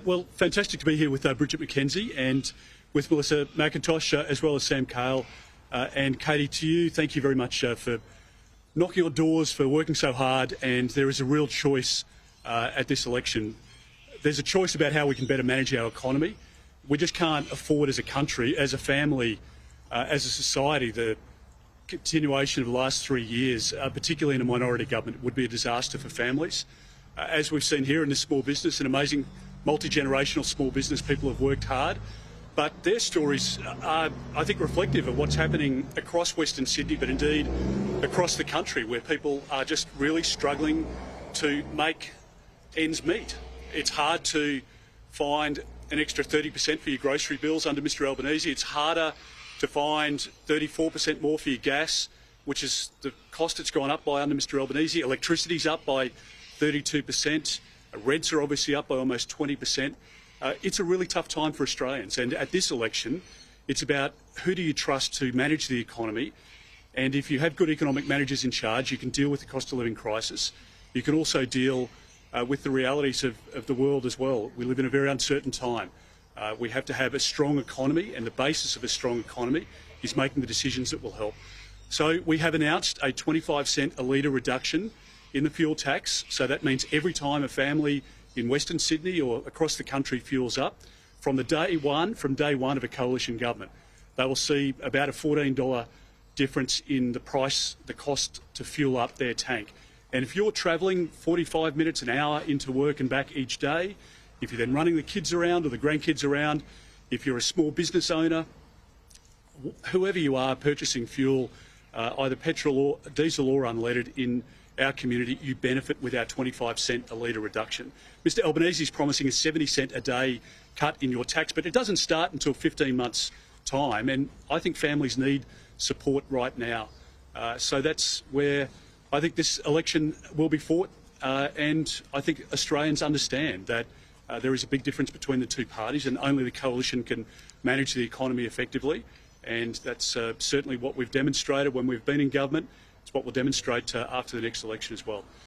Well, fantastic to be here with Bridget McKenzie and with Melissa McIntosh, as well as Sam Cale. And Katie, to you, thank you very much for knocking on doors, for working so hard. And there is a real choice at this election. There's a choice about how we can better manage our economy. We just can't afford as a country, as a family, as a society, the continuation of the last 3 years, particularly in a minority government, would be a disaster for families. As we've seen here in this small business, an amazing multi-generational small business, people have worked hard, but their stories are, I think, reflective of what's happening across Western Sydney, but indeed across the country, where people are just really struggling to make ends meet. It's hard to find an extra 30% for your grocery bills under Mr Albanese. It's harder to find 34% more for your gas, which is the cost it's gone up by under Mr Albanese. Electricity's up by 32%. Rents are obviously up by almost 20%. It's a really tough time for Australians. And at this election, it's about who do you trust to manage the economy. And if you have good economic managers in charge, you can deal with the cost of living crisis. You can also deal with the realities of the world as well. We live in a very uncertain time. We have to have a strong economy, and the basis of a strong economy is making the decisions that will help. So we have announced a 25 cent a litre reduction in the fuel tax. So that means every time a family in Western Sydney or across the country fuels up, from day one of a coalition government, they will see about a $14 difference in the price, the cost to fuel up their tank. And if you're travelling 45 minutes, an hour into work and back each day, if you're then running the kids around or the grandkids around, if you're a small business owner, whoever you are purchasing fuel, either petrol or diesel or unleaded in our community, you benefit with our 25 cent a litre reduction. Mr Albanese is promising a 70 cent a day cut in your tax, but it doesn't start until 15 months' time, and I think families need support right now. So that's where I think this election will be fought, and I think Australians understand that there is a big difference between the two parties, and only the coalition can manage the economy effectively. And that's certainly what we've demonstrated when we've been in government. It's what we'll demonstrate after the next election as well.